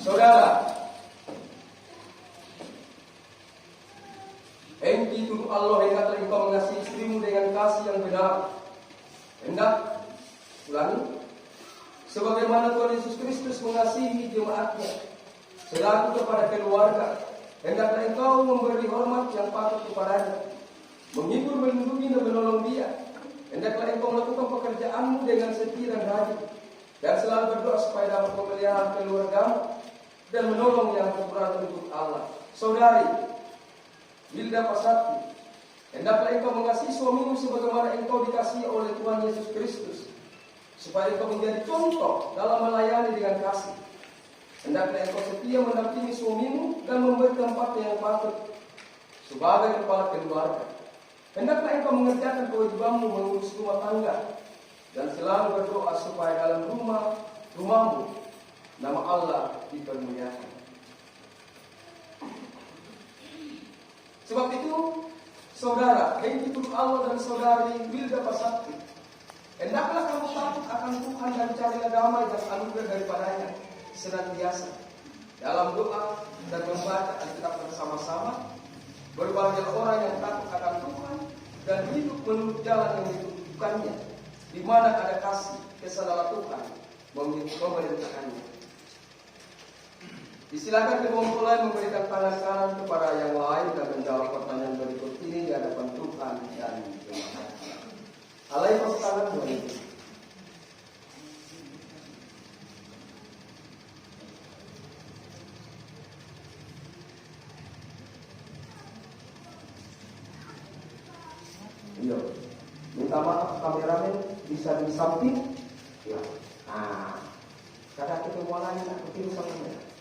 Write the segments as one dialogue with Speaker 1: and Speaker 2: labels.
Speaker 1: Saudara, Engki turut Allah hendaklah engkau mengasihi istrimu dengan kasih yang benar. Hendak, ulangi, sebagaimana Tuhan Yesus Kristus mengasihi jemaatnya, selaku kepada keluarga, hendaklah engkau memberi hormat yang patut kepadanya, menghibur, melindungi dan menolong dia. Hendaklah engkau melakukan pekerjaanmu dengan setia dan rajin, dan selalu berdoa supaya dapat memelihara keluargamu dan menolong yang kekurangan untuk Allah. Saudari Wilda Pasati, hendaklah engkau mengasihi suamimu sebagaimana engkau dikasihi oleh Tuhan Yesus Kristus, supaya engkau menjadi contoh dalam melayani dengan kasih. Hendaklah engkau setia mendampingi suamimu dan memberi tempat yang patut sebagai kepala keluarga. Hendaklah engkau mengerjakan kewajibanmu mengurus rumah tangga dan selalu berdoa supaya dalam rumahmu nama Allah dipermuliakan. Sebab itu, saudara, Engki turut Allah dan saudari Wilda Pasati, hendaklah kamu takut akan Tuhan dan carilah damai dan anugerah daripadanya senantiasa dalam doa dan membaca Alkitab bersama-sama. Berbahagialah orang yang takut akan Tuhan dan hidup menurut jalan yang ditunjukkannya, di mana ada kasih kesadaran Tuhan memerintahkannya. Disilakan kedua mempelai memberikan tangan kanan kepada yang lain dan menjawab pertanyaan berikut ini di hadapan Tuhan dan jemaat. Alai tangan berikut. Iya. Minta maaf kameramen bisa di samping. Ya. Nah, kada ketemu lagi nak ketemu sama saya.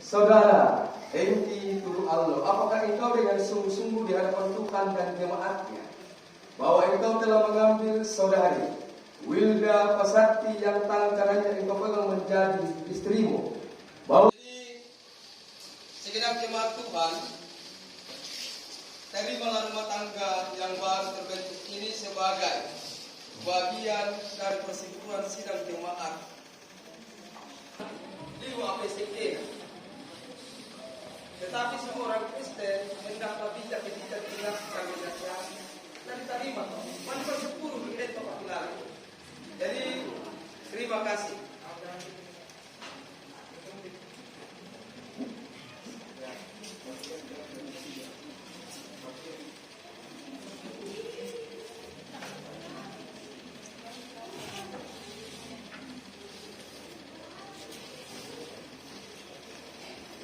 Speaker 1: Saudara, Engki turut Allah, apakah engkau dengan sungguh-sungguh di hadapan Tuhan dan jemaatnya bahwa engkau telah mengambil saudari Wilda Pasati yang tangan kanannya engkau pegang menjadi istrimu? Bahwa
Speaker 2: jadi segenap jemaat Tuhan, terimalah rumah tangga yang baru terbentuk ini sebagai bagian dari persekutuan sidang jemaat di APCT. Tetapi semua orang Kristen hendaklah bijak dijelaskan dan diterima. Mana 10 menit Bapak bilang. Jadi terima kasih.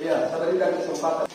Speaker 1: iya, saya berikan kesempatan.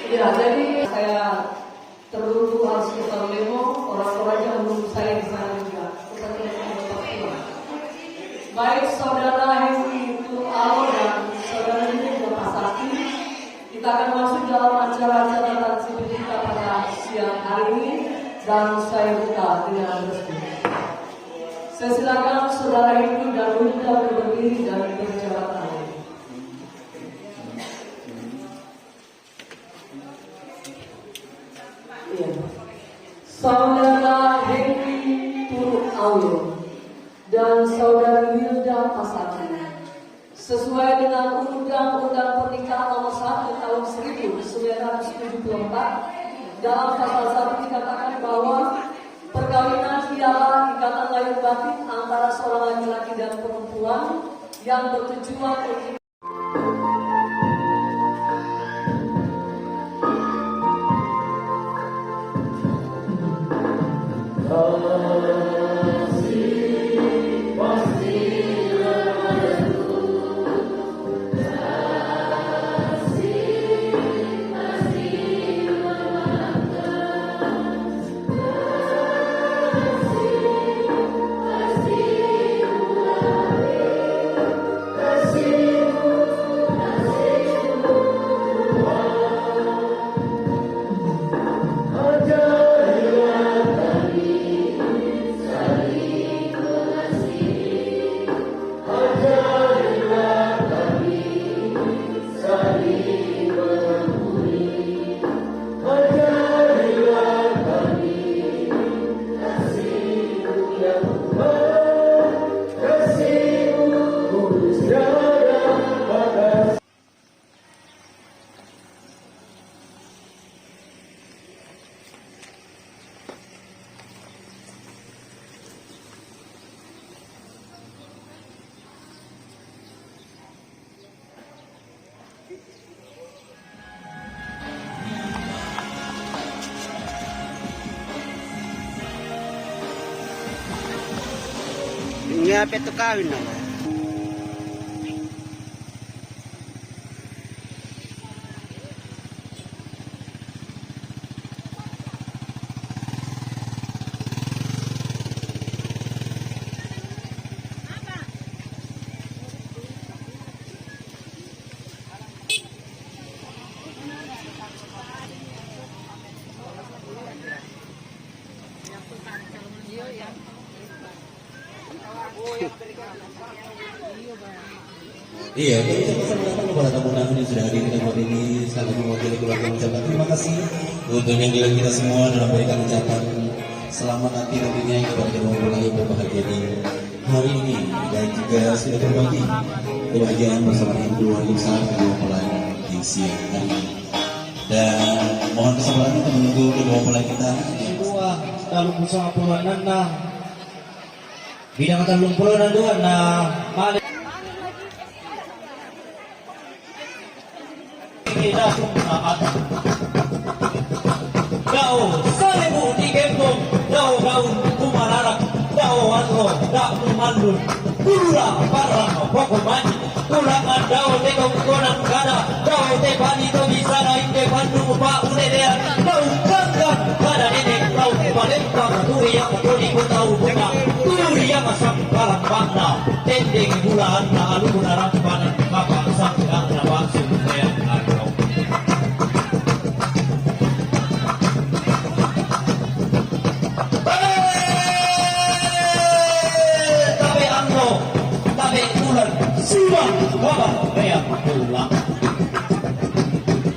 Speaker 3: Ya, jadi saya terlalu harus putar memo, orang-orangnya menunggu saya di sana juga. Kita tidak dapat pulang. Baik saudara Henry Tualo dan saudara Wilda Pasati, kita akan masuk dalam acara-acara transisi kita pada siang hari ini dan saya buka dengan resmi. Saya silakan saudara Henry dan Wilda berdiri dan berjalan tangan. Saudara Henry Tualo dan saudara Wilda Pasati, sesuai dengan Undang-Undang Pernikahan Nomor 1 Tahun 1974. Dalam pasal 1 dikatakan bahwa perkawinan ialah ikatan lahir batin antara seorang laki-laki dan perempuan yang bertujuan untuk
Speaker 4: Ngapit to kawin naman.
Speaker 5: Iya, kita ucapkan kepada tamu-tamu yang sudah hadir di tempat ini, sangat mewakili keluarga mengucapkan terima kasih untuk yang kita semua dalam memberikan ucapan selamat hati tentunya kepada yang mempelai berbahagia di hari ini, dan juga sudah berbagi kebahagiaan bersama dengan keluarga besar kedua mempelai di siang hari ini. Dan mohon kesabaran untuk menunggu kedua mempelai kita.
Speaker 6: Semua selalu bersama puluhan na bidang talong puluhan dua na mali. Daw salimu di gembong, daw gaun kumararak, daw anho, daw mandun, kula parang pokoman, kulangan daw tekong konang kada, daw te pani to bisa naik te pandu pa unedean, daw kangkang kada nenek, daw te palempang turi yang turi ko tahu bunga, turi yang asam kalang bangna, tendeng bulan na alu kunarang panen, maka sangkang na bangsung sayang agro. Siwang kabar kayak pulang.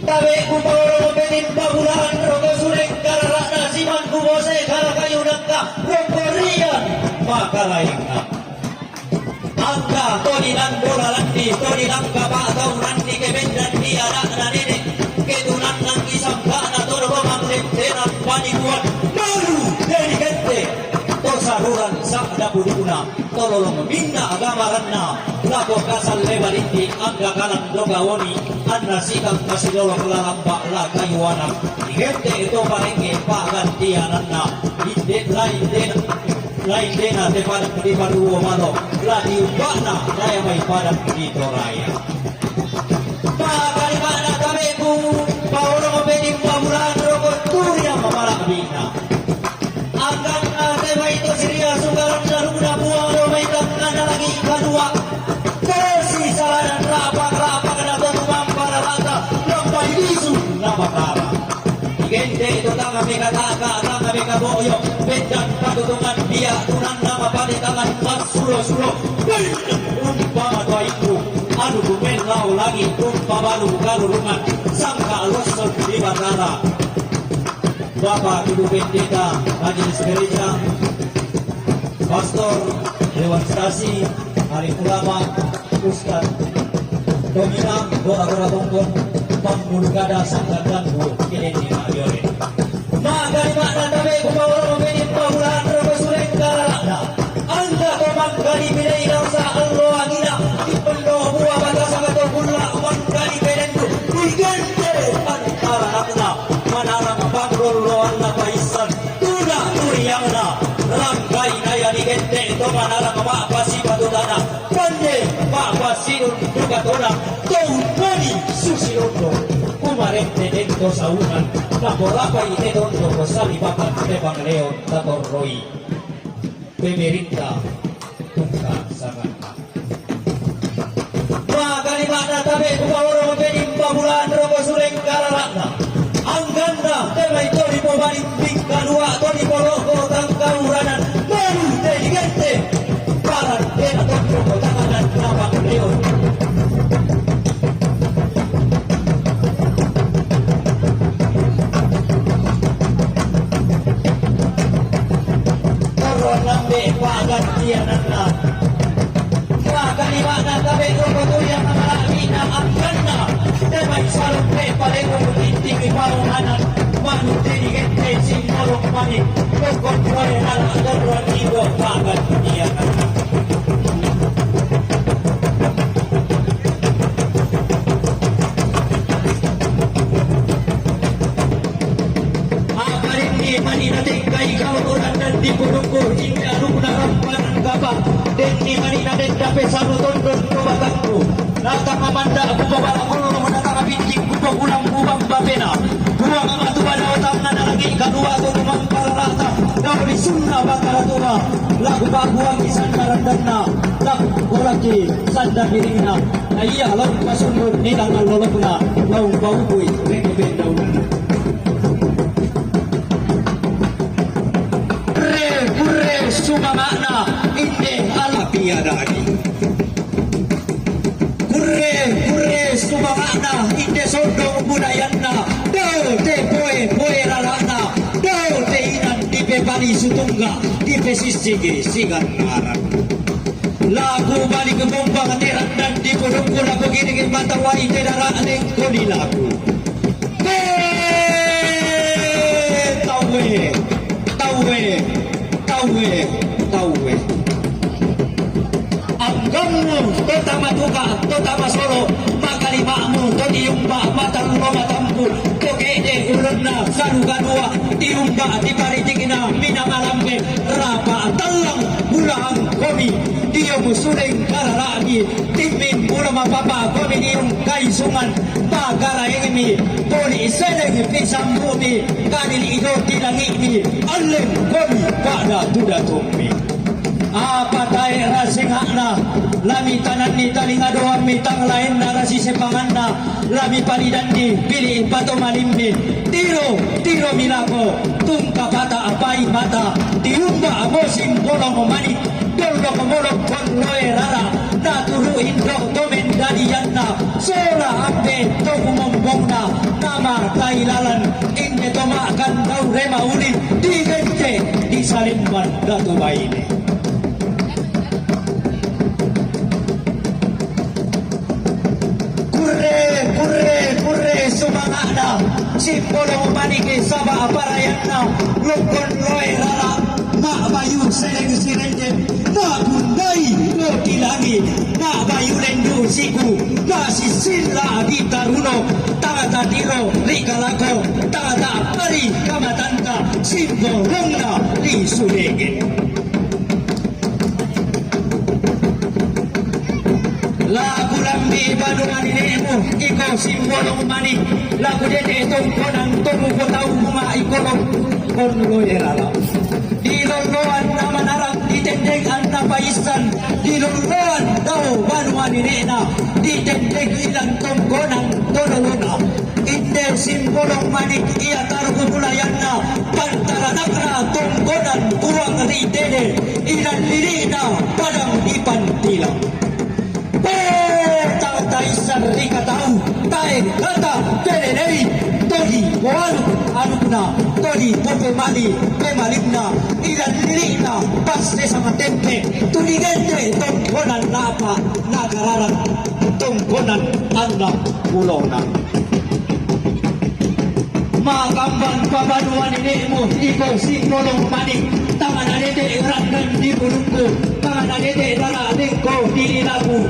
Speaker 6: Tabe kumoro benin bagulan rogo sureng karara nasiman kubose kara kayu nangka rokorian makalaina. Angka todi nan bola landi todi nangka pak tau nandi kebendan di anak nanene ketunan nang isam kana torbo mamlek tenan pani buat malu dari kente tosaruran sak dapu diguna tolong minna agama ranna lapo kasal lebar inti angga kalang dogawoni anna sikang kasidolo kelalamba la kayuana igente itu parenge pagantiananna ide lain dena te padang di paduo malo la diubana daya mai padang di toraya pakali mana kameku paolo mabedi pabulan rokot turia mamalak bina akan ate mai to siria sugaran daruna buang mai kana lagi kadua tersisa dan lapak kena tumam para rata lompat isu lapakara gente itu tangan mereka boyo bedan patutungan dia tunan nama pada tangan mas sulo umpama tua itu aduh bumen lau lagi umpama baru garurungan sangka losot di bandara Bapak Ibu Pendeta Majelis Gereja Pastor Dewan Stasi Hari Ulama Ustadz dominang gora-gora tungkol pangulgada sanggan ganggu kini ayore magari makna tabe kumawar memilih pamulaan rogo sureng karalakna anda komangkali bilay lang sa Allah agina ipondo buwa bata sa gato kunla komangkali belendu digente antara nakna manarang pangguluan na paisan tuna turiyang na rangkai na ya digente ito manarang mapasi patutana pande mapasinun dugatona tungkani susilondo umarente dentro sa unan nakolapay itondo ko sa lipapan tebang leon tatorroy pemerintah tungka sangat magalimana tabi kumawaro mapening pamulaan rogo sureng karalakna ang ganda temay tori po balimbing kanua tori po logo tang kauranan baru inteligente parang dena tondro ko tanganan napang leon lambe pagantianan na kakalima tabi rogo tuyang na marami na ang ganda temay salumpe palengong tinting ipaunganan manutinigente sinmorong manik pagkontroy na nagdorong ibo pagantianan na maninating kay kauturan dan dipudungkur hingga rupna rampanan kapal dan ni maninating dape sanutondon kubatangku natang mamanda bubabala kulo menatang bintik kubah ulang bubang bapena buang amatu pada otak nanalagi kadua tutumang pararata daun di sunna bakara tua lagu baguang isandaran dana lagu oraki sandar diringna ayah laut kasunur nidang alolokuna lau bau bui rekeben daunan suma makna inde ala piadani kurre suma makna inde sondong budayanna dau te poe ralana dau te inan dipe bali sutungga dipe sisige sigan ngaran lagu bali ke bombang teran dan dipurungku lagu gini matawai te darah lengkoli lagu tawe anggammu totama tuka totama solo makalimamu to diumba matang matampu to kede urna saruga dua diumba diparitikina minang alambe rapa talang bulang komi dia musureng kararagi timin ulama papa komi dium kaisungan bagara ini poli sedeng pisang bumi kadili ido tilangi alem komi pada tuda tomi apa tayo rasingakna lami tanan ni talinga doang mitang lain narasi sepanganda lami panidandi pilih pato malimbi tiro milako tungka pata apai mata diumba mosim bolong manik dolok molok konloe rara naturu indo tomen dadiyanna sola ape toku mombongna nama kailalan inde tomakan dau rema uli digente disalimban datu baine kurre sumangana simbolo manike saba parayanna lokon loe rara mak bayu seleng sirende na bundai lo dilangi na bayu lendu siku na sisila gitaruno tata tiro likalako tata pari kamatanta simbolongna li sulege lagu lambi badungan inemu iko simbolong mani lagu dede tongkonan tomu kotau bunga ikolong konlo erala di loloan nama narang di tendeng anta paisan di loloan tau badungan inena di tendeng ilang tongkonan tololona inde simbolong mani ia taruh bulayanna pantara nakra tongkonan uang ridede ilan lirina padang dipantilang taisan rika tahu tae kata terei todi walu anukna todi pope mali pemalipna ilan lirina paste sama tempe tuligente tongkonan napa nagararan tongkonan tongkonan anak pulonan. Makamban pabanuan inemu iko si polong manik tangan adede eratkan di bulungku tangan adede dala dengko di labu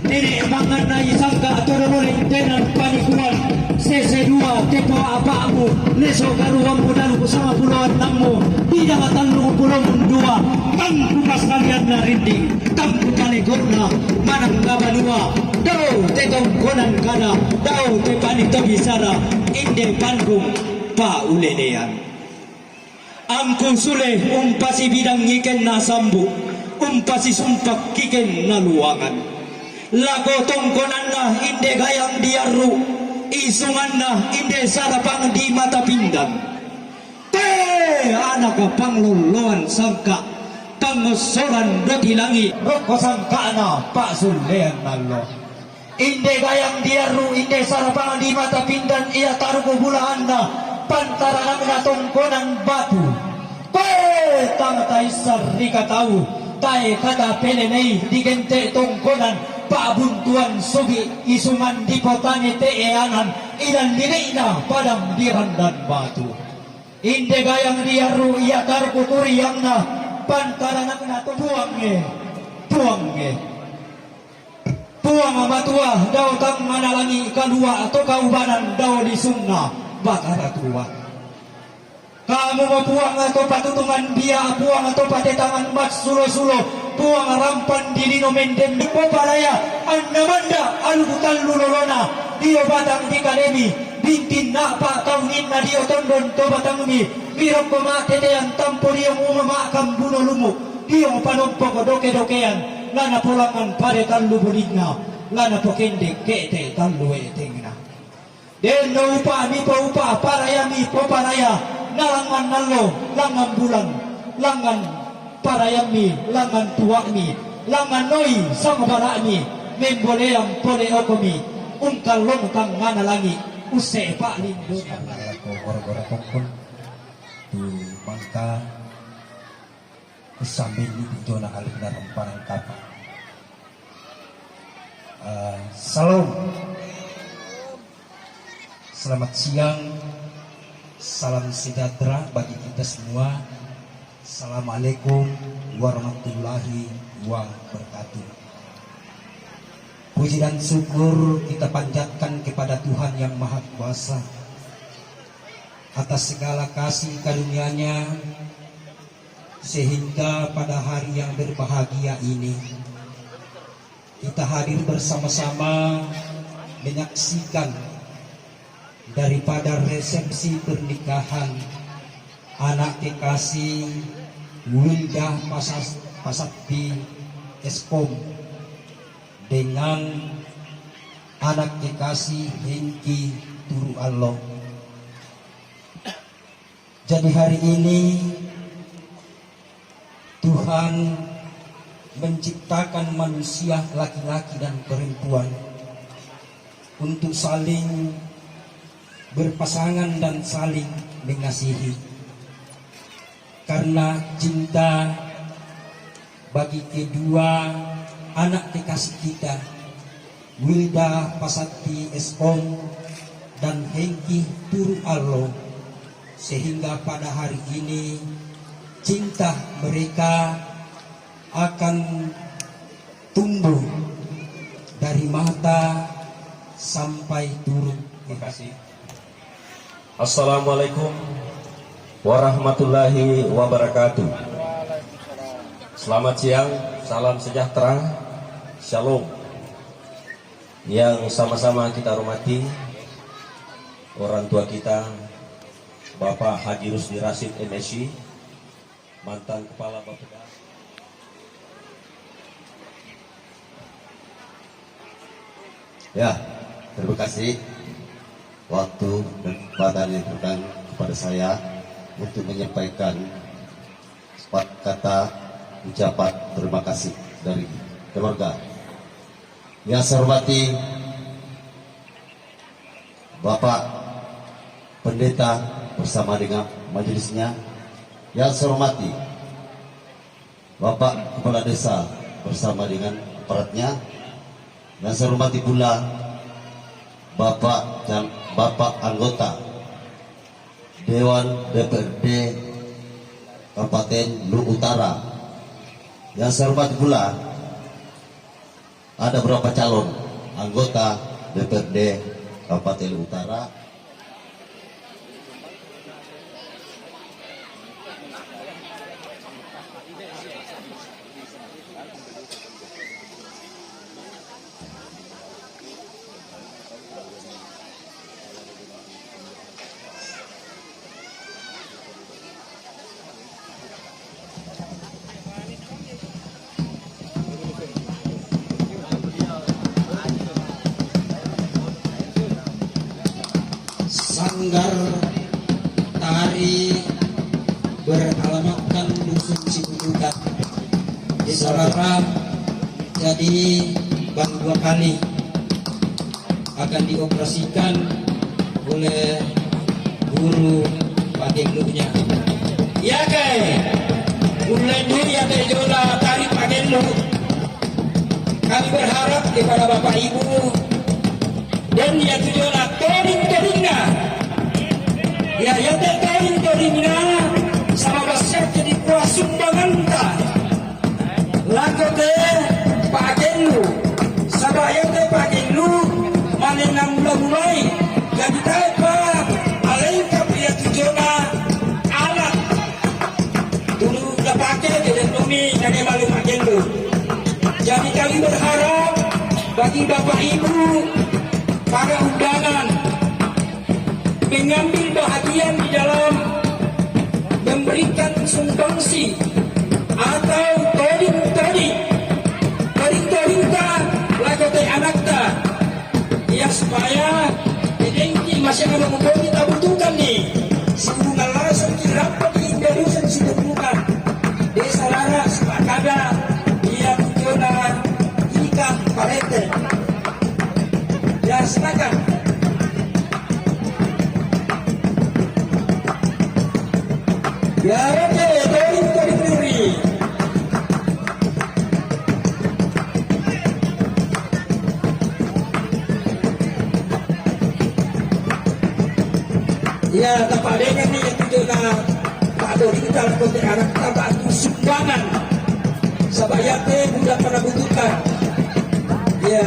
Speaker 6: nene manganai sangka turulin tenan panikuan CC2 tepo apamu leso garuang budalu sama puluhan namu tidak tanlu pulau dua tangku pas kalian narindi tangku kali guna manang gabanua dau tetong konan kana dau tepani tobisara inde panggung pa ulenean angkung sule umpasi bidang ngiken na sambu umpasi sumpak kiken na luangan lago tongkonan na inde gayang diaru isungan na inde sarapang di mata pindang te anak pangluluan sangka pangosoran doti langit roko sangka na pak sulean nalo inde gayang diaru inde sarapang di mata pindang ia taruh bulahan na pantaran na tongkonan batu te tang taisar rika tahu tay kata pelenei digente tongkonan pabuntuan sugi isuman di potane teeanan ilan dirina padang dirandan batu inde gayang diaru ia taruh turiang na pantaran na tuangge puang amatua daw tang manalangi kalua atau kaubanan daw di sunna bakara tua kamu mau puang atau patutungan dia puang atau patetangan mat sulo-sulo puang rampan di lino mendem di popalaya anda manda alubutan lulolona dio batang di kalemi bintin na pa kaunin na dio tondon to batang mi birok koma tetean tampo dio umama kambuno lumu dio panompo doke-dokean lana pulangan pare tallu buligna lana pokende kete tallu etengna den no upa mi po upa paraya mi po paraya nalangan nallo langan bulan langan paraya mi langan tuak mi langan noi sang bara mi membole yang pole okomi ungkal lontang ngana langi use pak lindo
Speaker 7: ko gora-gora tongkol tu bangka sambil itu na alik na ramparang kapa. Salam. Selamat siang. Salam sejahtera bagi kita semua. Assalamualaikum warahmatullahi wabarakatuh. Puji dan syukur kita panjatkan kepada Tuhan yang Maha Kuasa atas segala kasih karunia-Nya, sehingga pada hari yang berbahagia ini kita hadir bersama-sama menyaksikan daripada resepsi pernikahan anak kekasih Wilda Pasakti Eskom dengan anak kekasih Hengki Turu Allah. Jadi hari ini Tuhan menciptakan manusia laki-laki dan perempuan untuk saling berpasangan dan saling mengasihi. Karena cinta bagi kedua anak kekasih kita, Wilda Pasakti Eskom dan Hengki Turu Allah, sehingga pada hari ini cinta mereka akan tumbuh dari mata sampai turun.
Speaker 8: Terima kasih. Assalamualaikum warahmatullahi wabarakatuh. Selamat siang, salam sejahtera, shalom. Yang sama-sama kita hormati orang tua kita, Bapak Haji Rusdi Rasid MSI, mantan Kepala Bapeda.
Speaker 5: Ya, terima kasih waktu dan kesempatan yang diberikan kepada saya untuk menyampaikan kata ucapan terima kasih dari keluarga. Yang saya hormati Bapak Pendeta bersama dengan majelisnya. Yang saya hormati Bapak Kepala Desa bersama dengan aparatnya. Yang saya hormati pula Bapak dan Bapak anggota Dewan DPRD Kabupaten Lu Utara. Yang saya hormati pula ada beberapa calon anggota DPRD Kabupaten Lu Utara.
Speaker 7: Sanggar tari beralamatkan Dusun Cibutukan, Desa Larang, jadi baru 2 kali akan dioperasikan oleh guru Pagenlunya. Ya kay, mulai ini ya jola tari Pagenlu. Kami berharap kepada Bapak Ibu dan ya tujuan toring-toringna ya teh toring-toringna sama besar jadi kuah sumbangan ta lagu teh Pagenlu sabaya teh Pagenlu manenang mulai jadi apa alaika pria tujuan alat dulu udah pakai jadi tumi jadi malu Pagenlu. Jadi kami berharap bagi Bapak Ibu para undangan mengambil bahagian di dalam memberikan sumbangsi atau toring-toring lagu teh anak ta ya supaya dengki masyarakat membuat kita butuhkan nih sehubungan langsung kirapat di Indonesia disebutkan Desa Laras Pakada ia tujuan ikan parete ya silakan. Ya oke, toring duri. Ya, tapak dengan ni yang tujuan Pak Dori kita lakukan anak tapak itu sumbangan. Sabaya teh budak pada butuhkan. Ya.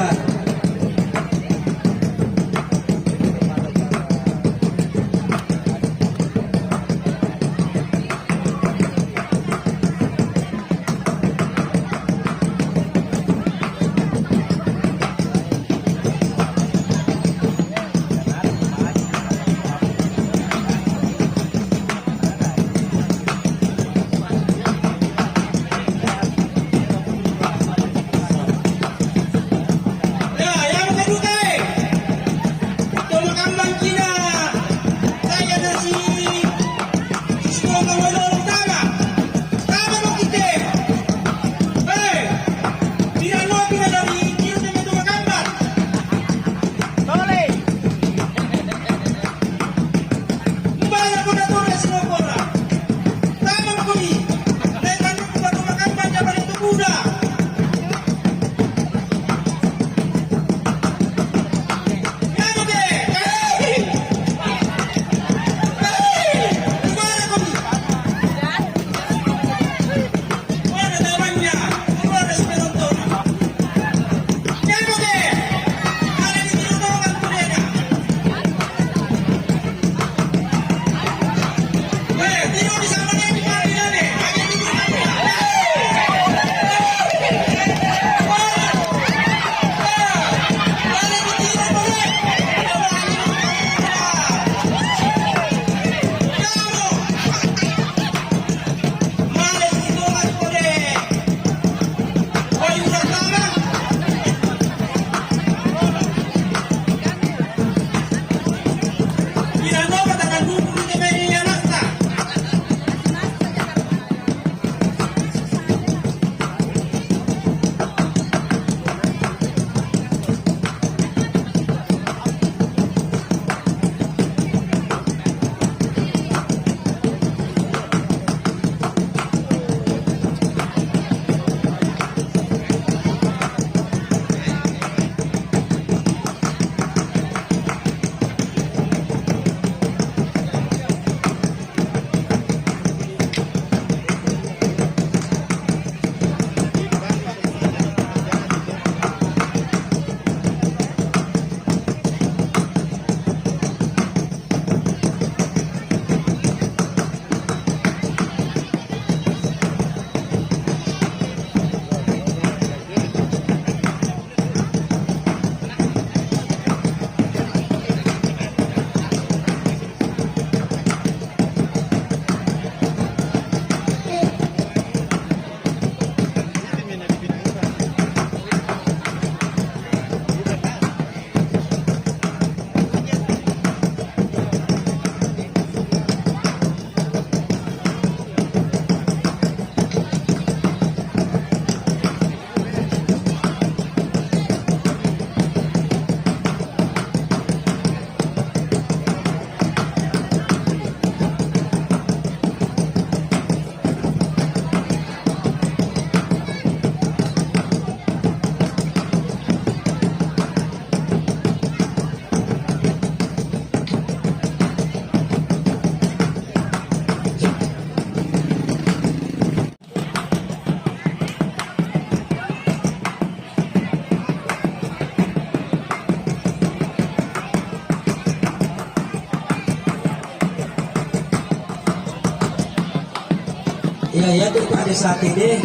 Speaker 7: Ya itu pada saat ini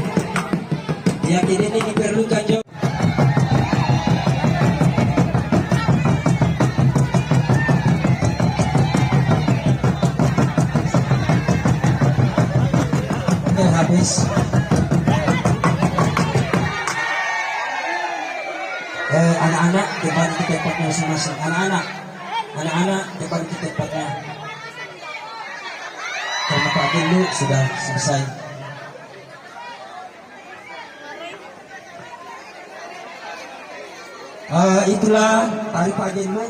Speaker 7: yakin ini diperlukan juga. Habis anak-anak kembali ke tempatnya masing-masing. Anak-anak kembali ke tempatnya. Karena Pak Gelu sudah selesai. Itulah tari Pak Gelu.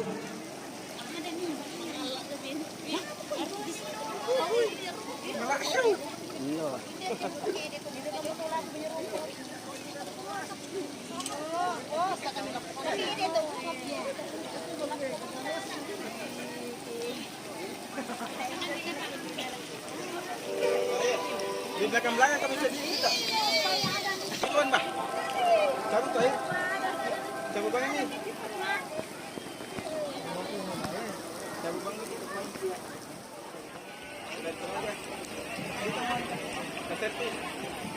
Speaker 2: Di belakang kami jadi kita. Tuan bah. Cabut tuh. Cabut bang ini. Cabut bang ini. Kasih.